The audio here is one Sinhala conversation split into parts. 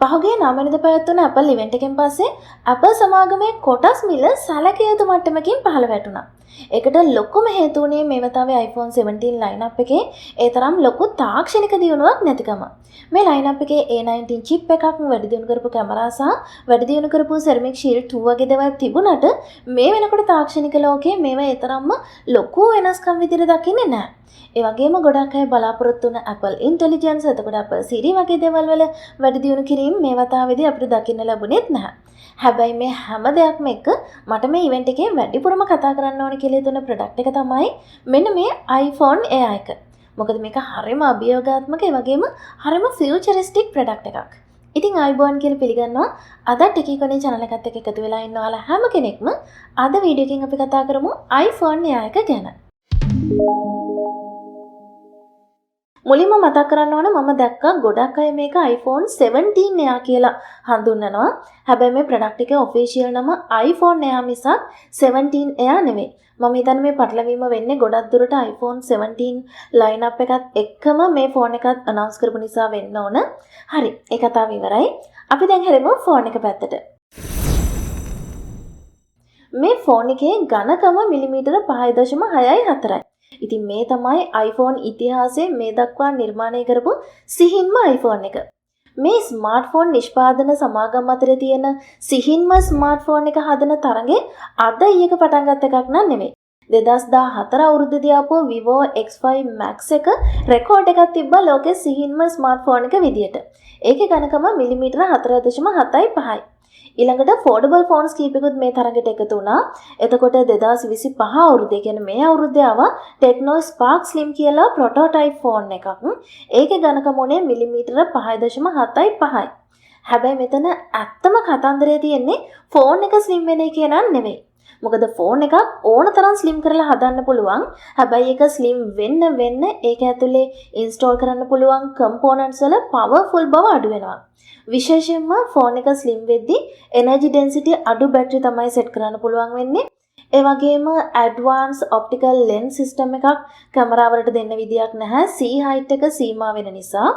පහුගිය 9 වෙනිදා පැවැත්වුණු Apple event එකෙන් පස්සේ Apple සමාගමේ කොටස් මිල සැලකිය යුතු මට්ටමකින් පහළ වැටුණා. ඒකට ලොකුම හේතුව උනේ මේ වතාවේ iPhone 17 lineup එකේ ඒ තරම් ලොකු තාක්ෂණික දියුණුවක් නැතිකම. මේ lineup එකේ A19 chip එකක් වැඩි දියුණු කරපු කැමරා සහ වැඩි දියුණු කරපු ceramic shield 2 වගේ දේවල් තිබුණාට මේ වෙනකොට තාක්ෂණික ලෝකයේ මේවා ඒ තරම්ම ලොකු වෙනස්කම් විදිහට දකින්නේ නැහැ. ඒ වගේම ගොඩක් අය බලාපොරොත්තු වුණ Apple Intelligence එතකොට Apple Siri වගේ දේවල් වල වැඩි දියුණු කිරීම මේ වතාවේදී අපිට දකින්න ලැබුණෙත් නැහැ. හැබැයි මේ හැම දෙයක්ම එක්ක මට මේ ඉවෙන්ට් එකේ වැඩිපුරම කතා කරන්න ඕනේ කියලා හිතුණ ප්‍රොඩක්ට් එක තමයි මෙන්න මේ iPhone Air එක. මොකද මේක හරිම අභියෝගාත්මක ඒ වගේම හරිම ෆියුචරිස්ටික් ප්‍රොඩක්ට් එකක්. ඉතින් iPhone කියලා පිළිගන්නවා අද ටෙකිකොනේ channel එකත් එක්ක එකතු වෙලා ඉන්න ඔයාලා හැම කෙනෙක්ම අද වීඩියෝ එකකින් අපි කතා කරමු iPhone Air එක ගැන. මුලින්ම මතක් කරන්න ඕන මම දැක්කා ගොඩක් අය මේක iPhone 17 Air කියලා හඳුන්වනවා. හැබැයි මේ ප්‍රොඩක්ට් එකේ ඔෆිෂියල් නම iPhone Air මිසක් 17 Air නෙවෙයි. මම හිතන්නේ මේ පටලවීම වෙන්නේ ගොඩක් දුරට iPhone 17 lineup එකත් එක්කම මේ ෆෝන් එකත් announce කරපු නිසා වෙන්න ඕන. හරි, ඒ කතාව ඉවරයි. අපි දැන් හැරෙමු ෆෝන් එක පැත්තට. මේ ෆෝන් එකේ ඝනකම මිලිමීටර 5.64යි. ඉතින් මේ තමයි iPhone ඉතිහාසයේ මේ දක්වා නිර්මාණය කරපු සිහින්ම iPhone එක. මේ ස්මාර්ට්ෆෝන් නිෂ්පාදන සමාගම් අතර තියෙන සිහින්ම ස්මාර්ට්ෆෝන් එක හදන තරඟේ අද ඊයක පටන් ගත්ත එකක් නන් නෙමෙයි. 2014 අවුරුද්දේදී ආපු Vivo X5 Max එක රෙකෝඩ් එකක් තිබ්බා ලෝකේ සිහින්ම ස්මාර්ට්ෆෝන් එක විදියට. ඒකේ ඝනකම මිලිමීටර 4.75යි. ඊළඟට foldable phones කීපෙකුත් මේ තරඟට එකතු වුණා. එතකොට 2025 අවුරුද්දේ කියන්නේ මේ අවුරුද්දේ ආවා Tecno Spark Slim කියලා prototype phone එකක්. ඒකේ ඝනකම උනේ මිලිමීටර 5.75යි. හැබැයි මෙතන ඇත්තම කතන්දරය තියෙන්නේ ෆෝන් එක slim වෙන එකේ නන් නෙවෙයි. මොකද ෆෝන් එකක් ඕන තරම් ස්ලිම් කරලා හදන්න පුළුවන්. හැබැයි ඒක ස්ලිම් වෙන්න ඒක ඇතුලේ ඉන්ස්ටෝල් කරන්න පුළුවන් කම්පෝනන්ට්ස් වල පවර්ෆුල් බව අඩු වෙනවා. විශේෂයෙන්ම ෆෝන් එක ස්ලිම් වෙද්දී එනර්ජි ඩෙන්සිටි අඩු බැටරි තමයි සෙට් කරන්න පුළුවන් වෙන්නේ. ඒ වගේම ඇඩ්වාන්ස් ඔප්ටිකල් ලෙන්ස් සිස්ටම් එකක් කැමරාවලට දෙන්න විදියක් නැහැ. C height එක සීමා වෙන නිසා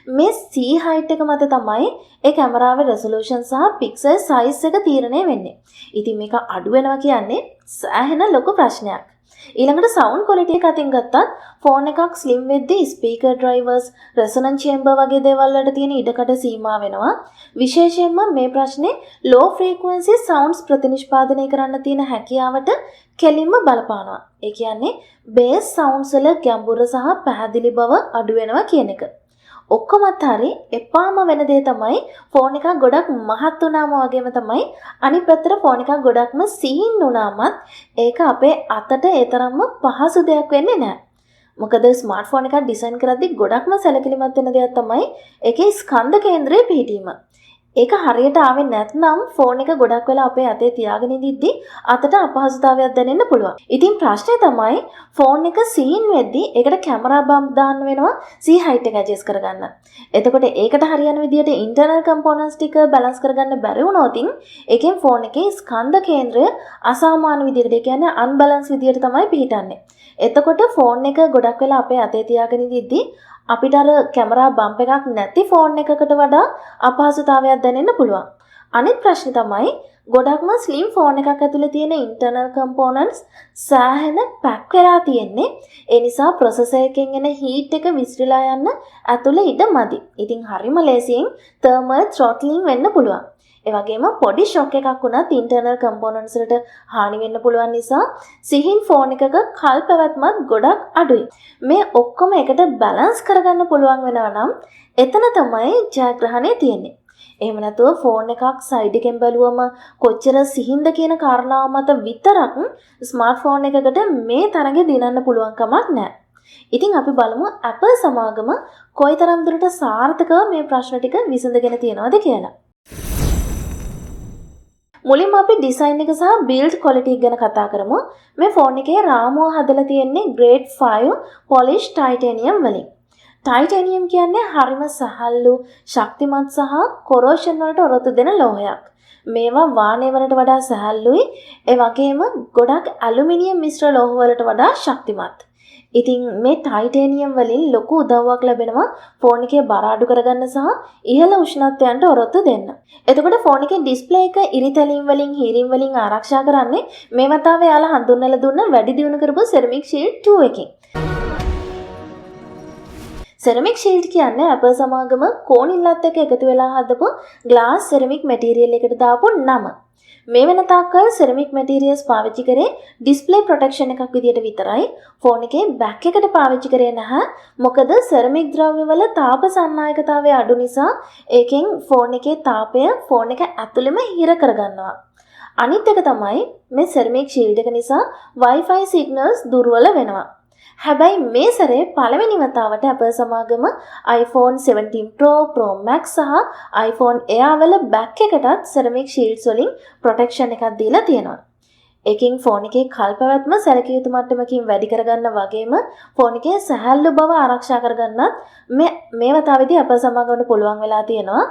මේ C height එක මත තමයි ඒ කැමරාවේ රෙසොලූෂන් සහ පික්සල් සයිස් එක තීරණය වෙන්නේ. ඉතින් මේක අඩු වෙනවා කියන්නේ සෑහෙන ලොකු ප්‍රශ්නයක්. ඊළඟට සවුන්ඩ් ක්වොලිටි එක අතින් ගත්තත් ෆෝන් එකක් ස්ලිම් වෙද්දී ස්පීකර් ඩ්‍රයිවර්ස්, රෙසොනන්ස් චේම්බර් වගේ දේවල් වලට තියෙන ඉඩකඩ සීමා වෙනවා. විශේෂයෙන්ම මේ ප්‍රශ්නේ ලෝ ෆ්‍රීකවෙන්සි සවුන්ඩ්ස් ප්‍රතිනිෂ්පාදනය කරන්න තියෙන හැකියාවට කෙලින්ම බලපානවා. ඒ කියන්නේ බේස් සවුන්ඩ්ස් වල ගැඹුර සහ පැහැදිලි බව අඩු වෙනවා කියන එක. ඔක්කොමත් හරි එපාම වෙන දේ තමයි ෆෝන් එකක් ගොඩක් මහත් වුණාම වගේම තමයි අනිත් පැත්තට ෆෝන් එකක් ගොඩක්ම සිහින් වුණාමත් ඒක අපේ අතට ඒ තරම්ම පහසු දෙයක් වෙන්නේ නැහැ. මොකද ස්මාර්ට්ෆෝන් එකක් ඩිසයින් කරද්දී ගොඩක්ම සැලකිලිමත් වෙන දෙයක් තමයි ඒකේ ස්කන්ධ කේන්ද්‍රය පිහිටීම. ඒක හරියට ආවේ නැත්නම් ෆෝන් එක ගොඩක් වෙලා අපේ අතේ තියාගෙන ඉඳිද්දී අතට අපහසුතාවයක් දැනෙන්න පුළුවන්. ඉතින් ප්‍රශ්නේ තමයි ෆෝන් එක සීන් වෙද්දී ඒකට කැමරා බම්ප් දාන්න වෙනවා C height එක ඇඩ්ජස්ට් කරගන්න. එතකොට ඒකට හරියන විදියට ඉන්ටර්නල් කම්පෝනන්ට්ස් ටික බැලන්ස් කරගන්න බැරි වුණොත් ඒකෙන් ෆෝන් එකේ ස්කන්ධ කේන්ද්‍රය අසමාන විදියට ඒ කියන්නේ අන්බැලන්ස් විදියට තමයි පිහිටන්නේ. එතකොට ෆෝන් එක ගොඩක් වෙලා අපේ අතේ තියාගෙන ඉඳිද්දී අපිට අර කැමරා බම්ප් එකක් නැති ෆෝන් එකකට වඩා අපහසුතාවයක් දැනෙන්න පුළුවන්. අනිත් ප්‍රශ්නේ තමයි ගොඩක්ම ස්ලිම් ෆෝන් එකක් ඇතුලේ තියෙන ඉන්ටර්නල් කම්පෝනන්ට්ස් සෑහෙන පැක් වෙලා තියෙන්නේ. ඒ නිසා ප්‍රොසෙසර් එකෙන් එන හීට් එක විසිරලා යන්න ඇතුලේ ඉඩ මදි. ඉතින් හරිම ලේසියෙන් තර්මල් ත්‍රොට්ලින් වෙන්න පුළුවන්. ඒ වගේම පොඩි ෂොක් එකක් වුණත් ඉන්ටර්නල් කම්පෝනන්ට්ස් වලට හානි වෙන්න පුළුවන් නිසා සිහින් ෆෝන් එකක කල් පැවැත්මත් ගොඩක් අඩුයි. මේ ඔක්කොම එකට බැලන්ස් කරගන්න පුළුවන් වෙනවා නම් එතන තමයි ජයග්‍රහණය තියෙන්නේ. එහෙම නැතුව ෆෝන් එකක් සයිඩ් එකෙන් බැලුවම කොච්චර සිහින්ද කියන කාරණාව මත විතරක් ස්මාර්ට්ෆෝන් එකකට මේ තරඟේ දිනන්න පුළුවන් කමක් නැහැ. ඉතින් අපි බලමු Apple සමාගම කොයිතරම් දුරට සාර්ථකව මේ ප්‍රශ්න ටික විසඳගෙන තියෙනවද කියලා. මුලින්ම අපි ඩිසයින් එක සහ බිල්ඩ් ක්වොලිටි ගැන කතා කරමු. මේ ෆෝන් එකේ රාමුව හදලා තියෙන්නේ grade 5 polished titanium වලින්. titanium කියන්නේ හරිම සහල්ලු, ශක්තිමත් සහ corrosion වලට ඔරොත්තු දෙන ලෝහයක්. මේවා වාණය වලට වඩා සහල්ලුයි. ඒ වගේම ගොඩක් ඇලුමිනියම් මිශ්‍ර ලෝහ වලට වඩා ශක්තිමත්. ඉතින් මේ ටයිටේනියම් වලින් ලොකු උදව්වක් ලැබෙනවා ෆෝන් එකේ බර අඩු කරගන්න සහ ඉහළ උෂ්ණත්වයන්ට ඔරොත්තු දෙන්න. එතකොට ෆෝන් එකේ ඩිස්ප්ලේ එක ඉරිතැලීම් වලින් හීරින් වලින් ආරක්ෂා කරන්නේ මේ වතාවේ යාලා හඳුන්වලා දුන්න වැඩි දියුණු කරපු සෙරමික් ෂීල්ඩ් 2 එකකින්. සෙරමික් ෂීල්ඩ් කියන්නේ Apple සමාගම කෝණිල්ලත් එක්ක එකතු වෙලා හදපු ග්ලාස් සෙරමික් මැටීරියල් එකට දාපු නම. මේ වෙන තාක්කල් සෙරමික් මැටීරියල්ස් පාවිච්චි කරේ ඩිස්ප්ලේ ප්‍රොටෙක්ෂන් එකක් විදියට විතරයි. ෆෝන් එකේ බෑක් එකට පාවිච්චි කරේ නැහැ. මොකද සෙරමික් ද්‍රව්‍ය වල තාප සන්නායකතාවය අඩු නිසා ඒකෙන් ෆෝන් එකේ තාපය ෆෝන් එක ඇතුළෙම හිර කරගන්නවා. අනිත් එක තමයි මේ සෙරමික් ෂීල්ඩ් එක නිසා Wi-Fi සිග්නල්ස් දුර්වල වෙනවා. හැබැයි මේ සැරේ පළවෙනි වතාවට Apple සමාගම iPhone 17 Pro, Pro Max සහ iPhone Air වල බෑක් එකටත් ceramic shields වලින් protection එකක් දීලා තියෙනවා. ඒකෙන් ෆෝන් එකේ කල්පවත්ම සැලකිය යුතු මට්ටමකින් වැඩි කරගන්න වගේම ෆෝන් එකේ සැහැල්ලු බව ආරක්ෂා කරගන්නත් මේ වතාවේදී Apple සමාගමට පුළුවන් වෙලා තියෙනවා.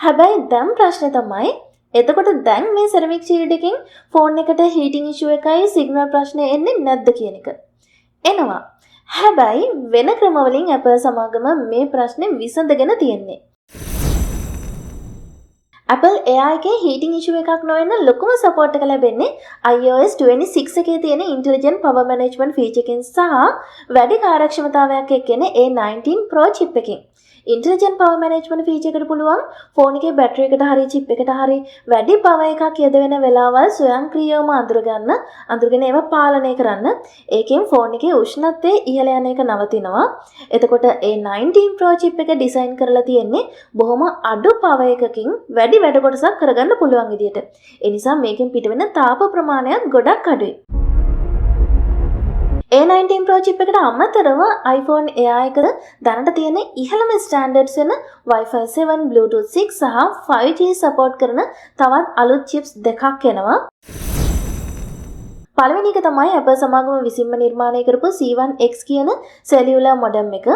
හැබැයි දැන් ප්‍රශ්නේ තමයි එතකොට දැන් මේ ceramic shield එකෙන් ෆෝන් එකට heating issue එකයි signal ප්‍රශ්නේ එන්නේ නැද්ද කියන එක. එනවා. හැබැයි වෙන ක්‍රමවලින් Apple සමාගම මේ ප්‍රශ්නේ විසඳගෙන තියෙන්නේ. Apple AI එකේ heating issue එකක් නොවෙන්න ලොකුම support එක ලැබෙන්නේ iOS 26 එකේ තියෙන intelligent power management feature එකෙන් සහ වැඩි කාර්යක්ෂමතාවයක් එක්කෙන A19 Pro chip එකෙන්. intelligent power management feature එකට පුළුවන් ෆෝන් එකේ බැටරි එකට හරි chip එකට හරි වැඩි power එකක් යොදවෙන වෙලාවල් ස්වයංක්‍රීයවම අඳුරගෙන ඒවා පාලනය කරන්න. ඒකෙන් ෆෝන් එකේ උෂ්ණත්වය ඉහළ යන එක නවතිනවා. එතකොට A19 Pro chip එක ඩිසයින් කරලා තියෙන්නේ බොහොම අඩු power එකකින් වැඩි වැඩ කොටසක් කරගන්න පුළුවන් විදියට. ඒ නිසා මේකෙන් පිටවෙන තාප ප්‍රමාණයත් ගොඩක් අඩුයි. A19 Pro chip එකට අමතරව iPhone Air එක දැනට තියෙන ඉහළම ස්ටෑන්ඩඩ්ස් වෙන Wi-Fi 7, Bluetooth 6 සහ 5G support කරන තවත් අලුත් chips දෙකක් එනවා. පළවෙනි එක තමයි Apple සමාගම විසින්ම නිර්මාණය කරපු C1X කියන cellular modem එක.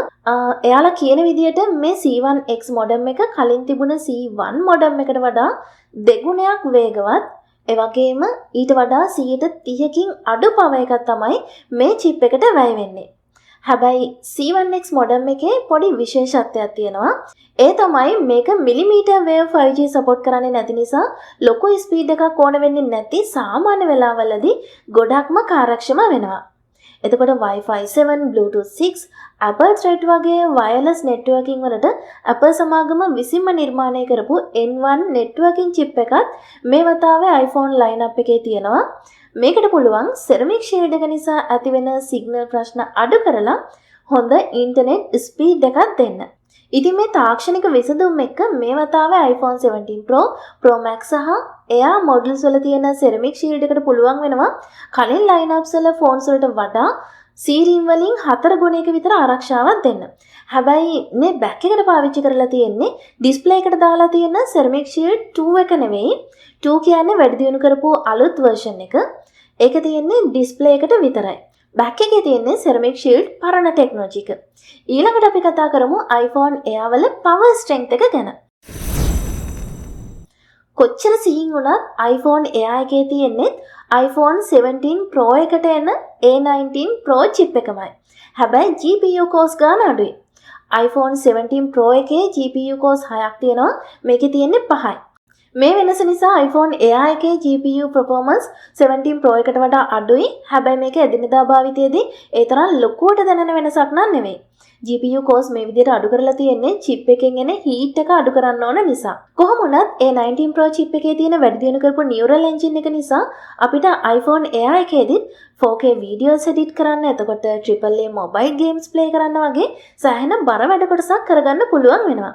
එයාලා කියන විදිහට මේ C1X modem එක කලින් තිබුණ C1 modem එකට වඩා දෙගුණයක් වේගවත්. ඒ වගේම ඊට වඩා 130කින් අඩු power එකක් තමයි මේ chip එකට වැය වෙන්නේ. හැබැයි C1X modem එකේ පොඩි විශේෂත්වයක් තියෙනවා. ඒ තමයි මේක millimeter wave 5G support කරන්නේ නැති නිසා ලොකු ස්පීඩ් එකක් ඕන වෙන්නේ නැති සාමාන්‍ය වෙලාවලදී ගොඩක්ම කාර්යක්ෂම වෙනවා. එතකොට Wi-Fi 7, Bluetooth 6, Apple Thread වගේ wireless networking වලට Apple සමාගම විසින්ම නිර්මාණය කරපු N1 networking chip එකත් මේ වතාවේ iPhone lineup එකේ තියෙනවා. මේකට පුළුවන් ceramic shield එක නිසා ඇතිවෙන signal ප්‍රශ්න අඩු කරලා හොඳ internet speed එකක් දෙන්න. ඉතින් මේ තාක්ෂණික විසඳුම් එක්ක මේ වතාවේ iPhone 17 Pro, Pro Max සහ Air models වල තියෙන ceramic shield එකට පුළුවන් වෙනවා කලින් lineups වල phones වලට වඩා සීරීම් වලින් 4 ගුණයක විතර ආරක්ෂාවක් දෙන්න. හැබැයි මේ බෑක් එකට පාවිච්චි කරලා තියෙන්නේ ඩිස්ප්ලේ එකට දාලා තියෙන ceramic shield 2 එක නෙවෙයි. 2 කියන්නේ වැඩි දියුණු කරපු අලුත් version එක. ඒක තියෙන්නේ ඩිස්ප්ලේ එකට විතරයි. බෑක් එකේ තියෙන්නේ ceramic shield පරණ ටෙක්නොලොජි එක. ඊළඟට අපි කතා කරමු iPhone Air වල power strength එක ගැන. කොච්චර සිහින් වුණත් iPhone Air එකේ තියෙන්නේ iPhone 17 Pro එකට එන A19 Pro chip එකමයි. හැබැයි GPU cost ගාන අඩුයි. iPhone 17 Pro එකේ GPU cost 6ක් තියෙනවා. මේකේ තියෙන්නේ 5යි. මේ වෙනස නිසා iPhone Air එකේ GPU performance 17 Pro එකට වඩා අඩුයි. හැබැයි මේක එදිනෙදා භාවිතයේදී ඒ තරම් ලොකුවට දැනෙන වෙනසක් නන් නෙවෙයි. GPU cost මේ විදිහට අඩු කරලා තියෙන්නේ chip එකෙන් එන heat එක අඩු කරන්න ඕන නිසා. කොහොම වුණත් A19 Pro chip එකේ තියෙන වැඩි දියුණු කරපු neural engine එක නිසා අපිට iPhone Air එකේදීත් 4K videos edit කරන්න, එතකොට AAA mobile games play කරන්න වගේ සෑහෙන බර වැඩ කොටසක් කරගන්න පුළුවන් වෙනවා.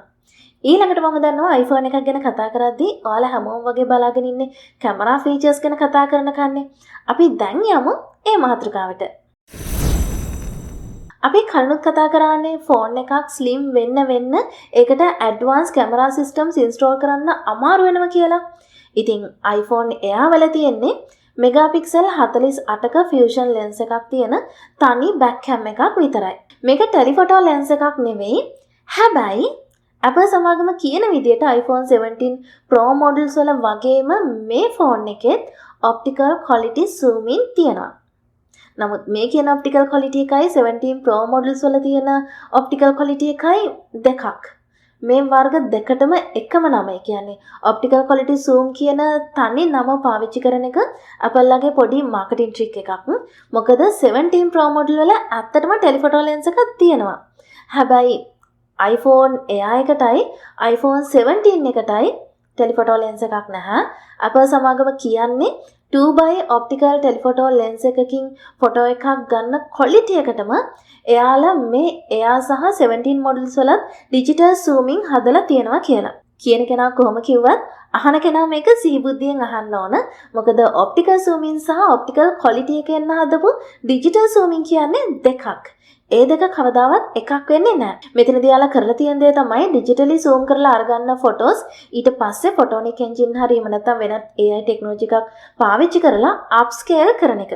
ඊළඟට මම දන්නවා iPhone එකක් ගැන කතා කරද්දී ඔයාලා හැමෝම වගේ බලාගෙන ඉන්නේ කැමරා ෆීචර්ස් ගැන කතා කරන කන්නේ. අපි දැන් යමු ඒ මාතෘකාවට. අපි කලිනුත් කතා කරන්නේ ෆෝන් එකක් ස්ලිම් වෙන්න ඒකට ඇඩ්වාන්ස් කැමරා සිස්ටම්ස් ඉන්ස්ටෝල් කරන්න අමාරු වෙනවා කියලා. ඉතින් iPhone Air වල තියෙන්නේ මෙගාපික්සල් 48ක ෆියුෂන් ලෙන්ස් එකක් තියෙන තනි බෑක් කැම් එකක් විතරයි. මේක ටෙලිෆොටෝ ලෙන්ස් එකක් නෙවෙයි. හැබැයි Apple සමාගම කියන විදිහට iPhone 17 Pro models වල වගේම මේ ෆෝන් එකෙත් optical quality zoom in තියෙනවා. නමුත් මේ කියන ඔප්ටිකල් ක්වොලිටි එකයි 17 Pro models වල තියෙන ඔප්ටිකල් ක්වොලිටි එකයි දෙකක්. මේ වර්ග දෙකටම එකම නම. ඒ කියන්නේ ඔප්ටිකල් ක්වොලිටි zoom කියන තනි නම පාවිච්චි කරන එක Apple ලගේ පොඩි මාකටිං ට්‍රික් එකක්. මොකද 17 Pro model වල ඇත්තටම ටෙලිෆොටෝ ලෙන්ස් එකක් තියෙනවා. හැබැයි iPhone Air එකටයි iPhone 17 එකටයි ටෙලිෆොටෝ ලෙන්ස් එකක් නැහැ. Apple සමාගම කියන්නේ 2x optical telephoto lens එකකින් ෆොටෝ එකක් ගන්න quality එකටම එයාලා මේ Air සහ 17 models වලත් digital zooming හදලා තියෙනවා කියලා. කියන කෙනා කොහොම කිව්වත් අහන කෙනා මේක සිහිබුද්ධියෙන් අහන්න ඕන. මොකද optical zooming සහ optical quality එකෙන් හදපු digital zooming කියන්නේ දෙකක්. ඒ දෙක කවදාවත් එකක් වෙන්නේ නැහැ. මෙතනදී යාලා කරලා තියෙන දේ තමයි digitally zoom කරලා අරගන්න photos ඊට පස්සේ photonic engine හරි එහෙම නැත්නම් වෙනත් AI technology එකක් පාවිච්චි කරලා upscale කරන එක.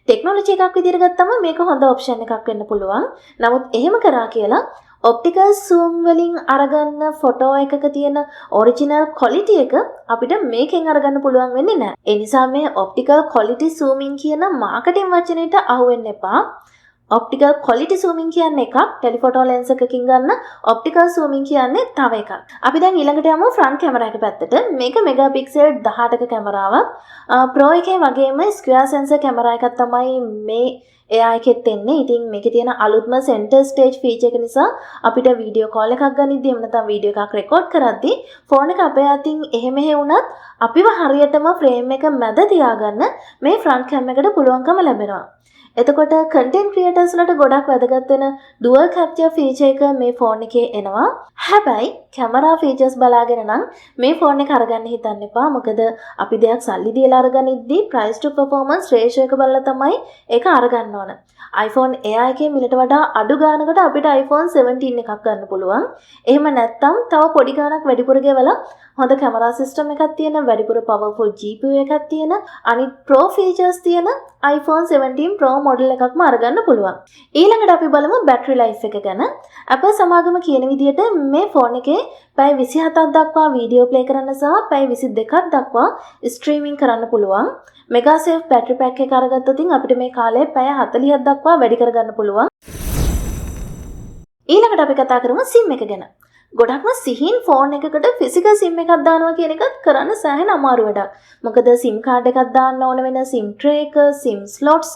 ටෙක්නොලොජි එකක් විදිහට ගත්තම මේක හොඳ ඔප්ෂන් එකක් වෙන්න පුළුවන්. නමුත් එහෙම කරා කියලා optical zoom වලින් අරගන්න ෆොටෝ එකක තියෙන original quality එක අපිට මේකෙන් අරගන්න පුළුවන් වෙන්නේ නැහැ. ඒ නිසා මේ optical quality zooming කියන marketing වචනයට අහු වෙන්න එපා. optical quality zooming කියන්නේ එකක්, telephoto lens එකකින් ගන්න optical zooming කියන්නේ තව එකක්. අපි දැන් ඊළඟට යමු front camera එක පැත්තට. මේක megapixel 18ක කැමරාවක්. Pro එකේ වගේම square sensor කැමරා එකක් තමයි මේ AI එකෙත් එන්නේ. ඉතින් මේකේ තියෙන අලුත්ම center stage feature එක නිසා අපිට video call එකක් ගනිද්දී එහෙම නැත්නම් video එකක් record කරද්දී phone එක අපේ අතින් එහෙ මෙහෙ වුණත් අපිව හරියටම frame එක මැද තියාගන්න මේ front cam එකට පුළුවන්කම ලැබෙනවා. එතකොට content creators වලට ගොඩක් වැදගත් වෙන dual capture feature එක මේ phone එකේ එනවා. හැබැයි camera features බලාගෙන නම් මේ phone එක අරගන්න හිතන්න එපා. මොකද අපි දෙයක් සල්ලි දීලා අරගනිද්දී price to performance ratio එක බලලා තමයි ඒක අරගන්න ඕන. iPhone Air එකේ මිලට වඩා අඩු ගානකට අපිට iPhone 17 එකක් ගන්න පුළුවන්. එහෙම නැත්නම් තව පොඩි ගානක් වැඩිපුර ගෙවලා හොඳ camera system එකක් තියෙන, වැඩිපුර powerful GPU එකක් තියෙන, අනිත් pro features තියෙන iPhone 17 Pro model එකක්ම අරගන්න පුළුවන්. ඊළඟට අපි බලමු battery life එක ගැන. Apple සමාගම කියන විදිහට මේ phone එකේ පැය 27ක් දක්වා වීඩියෝ ප්ලේ කරන්න සහ පැය 22ක් දක්වා ස්ට්‍රීමින් කරන්න පුළුවන්. MegaSafe battery pack එක අරගත්තොත් අපිට මේ කාලේ පැය 40ක් දක්වා වැඩි කරගන්න පුළුවන්. ඊළඟට අපි කතා කරමු SIM එක ගැන. ගොඩක්ම සිහින් ෆෝන් එකකට ෆිසිකල් SIM එකක් දානවා කියන එකත් කරන්න සෑහෙන අමාරු වැඩක්. මොකද SIM කාඩ් එකක් දාන්න ඕන වෙන SIM tray එක, SIM slots,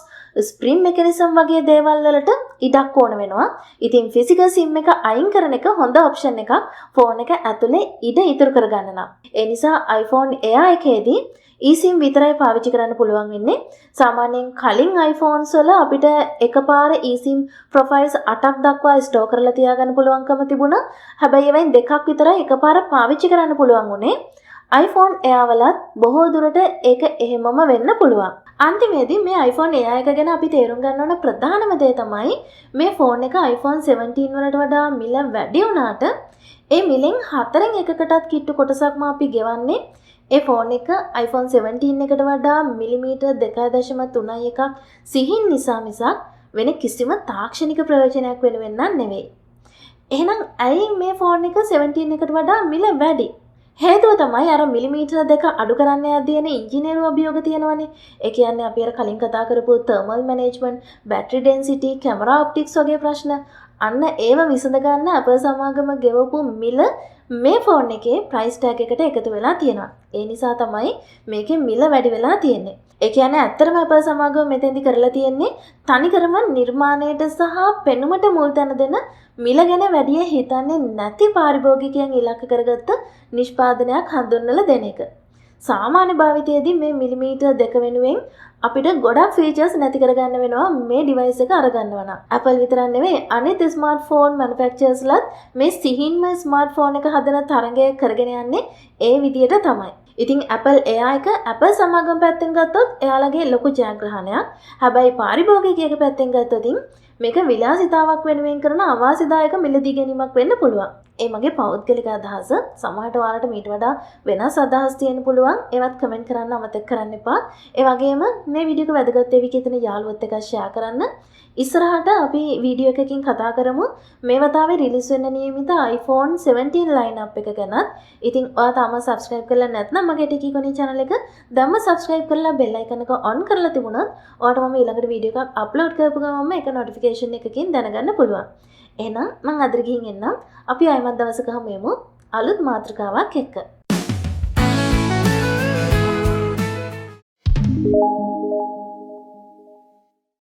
ස්ප්‍රින් මෙකනිසම් වගේ දේවල් වලට ඉඩක් ඕන වෙනවා. ඉතින් ෆිසිකල් SIM එක අයින් කරන එක හොඳ ඔප්ෂන් එකක් ෆෝන් එක ඇතුලේ ඉඩ ඉතුරු කරගන්න නම්. ඒ නිසා iPhone Air එකේදී eSIM විතරයි පාවිච්චි කරන්න පුළුවන් වෙන්නේ. සාමාන්‍යයෙන් කලින් iPhones වල අපිට එකපාර eSIM profiles 8ක් දක්වා ස්ටෝර් කරලා තියාගන්න පුළුවන්කම තිබුණා. හැබැයි ඒවෙන් දෙකක් විතරයි එකපාර පාවිච්චි කරන්න පුළුවන් උනේ. iPhone Air වලත් බොහෝ දුරට ඒක එහෙමම වෙන්න පුළුවන්. අන්තිමේදී මේ iPhone Air එක ගැන අපි තේරුම් ගන්න ඕන ප්‍රධානම දේ තමයි මේ ෆෝන් එක iPhone 17 වලට වඩා මිල වැඩි වුණාට ඒ මිලෙන් 4න් එකකටත් කිට්ටු කොටසක්ම අපි ගෙවන්නේ ඒ ෆෝන් එක iPhone 17 එකට වඩා මිලිමීටර් 2.3 එකක් සිහින් නිසා මිසක් වෙන කිසිම තාක්ෂණික ප්‍රයෝජනයක් වෙනුවෙන් නෙවෙයි. එහෙනම් ඇයි මේ ෆෝන් එක 17 එකට වඩා මිල වැඩි? හේතුව තමයි අර මිලිමීටර් 2 අඩු කරන්න යද්දී එන ඉංජිනේරු අභියෝග තියෙනවනේ. ඒ කියන්නේ අපි අර කලින් කතා කරපු thermal management, battery density, camera optics වගේ ප්‍රශ්න අන්න ඒව විසඳ ගන්න Apple සමාගම ගෙවපු මිල මේ ෆෝන් එකේ price tag එකට එකතු වෙලා තියෙනවා. ඒ නිසා තමයි මේකේ මිල වැඩි වෙලා තියෙන්නේ. ඒ කියන්නේ ඇත්තටම Apple සමාගම මෙතෙන්දි කරලා තියෙන්නේ තනිකරම නිර්මාණයට සහ පෙනුමට මුල් තැන දෙන මිල ගැන වැඩි හිතන්නේ නැති පාරිභෝගිකයන් ඉලක්ක කරගත්ත නිෂ්පාදනයක් හඳුන්වලා දෙන එක. සාමාන්‍ය භාවිතයේදී මේ මිලිමීටර් 2 වෙනුවෙන් අපිට ගොඩක් ෆීචර්ස් නැති කරගන්න වෙනවා මේ ඩිවයිස් එක අරගන්නවා නම්. Apple විතරක් නෙවෙයි අනිත් ස්මාර්ට්ෆෝන් මැනුෆැක්චරර්ස්ලාත් මේ සිහින්ම ස්මාර්ට්ෆෝන් එක හදන තරඟය කරගෙන යන්නේ ඒ විදියට තමයි. ඉතින් Apple Air එක Apple සමාගම පැත්තෙන් ගත්තොත් එයාලගේ ලොකු ජයග්‍රහණයක්. හැබැයි පාරිභෝගිකයෙක් පැත්තෙන් ගත්තොත් මේක විලාසිතාවක් වෙනුවෙන් කරන අවාසිදායක මිලදී ගැනීමක් වෙන්න පුළුවන්. ඒ මගේ පෞද්ගලික අදහස. සමහරට ඔයාලට මීට වඩා වෙනස් අදහස් තියෙන්න පුළුවන්. ඒවත් කමෙන්ට් කරන්න අමතක කරන්න එපා. ඒ වගේම මේ වීඩියෝ එක වැදගත් වෙවි කියන යාළුවොත් එක්ක ෂෙයා කරන්න. ඉස්සරහට අපි වීඩියෝ එකකින් කතා කරමු මේ වතාවේ රිලීස් වෙන්න නියමිත iPhone 17 ලයින් අප් එක ගැන. ඉතින් ඔයා තාම subscribe කරලා නැත්නම් මගේ ටෙකිකොනි channel එක දැම්ම subscribe කරලා bell icon එක on කරලා තිබුණොත් ඔයාට මම ඊළඟට වීඩියෝ එකක් upload කරපු ගමන්ම ඒක notification එකකින් දැනගන්න පුළුවන්. එහෙනම් මම අද ගිහින් එන්නම්. අපි ආයෙමත් දවසක හමු වෙමු අලුත් මාතෘකාවක් එක්ක.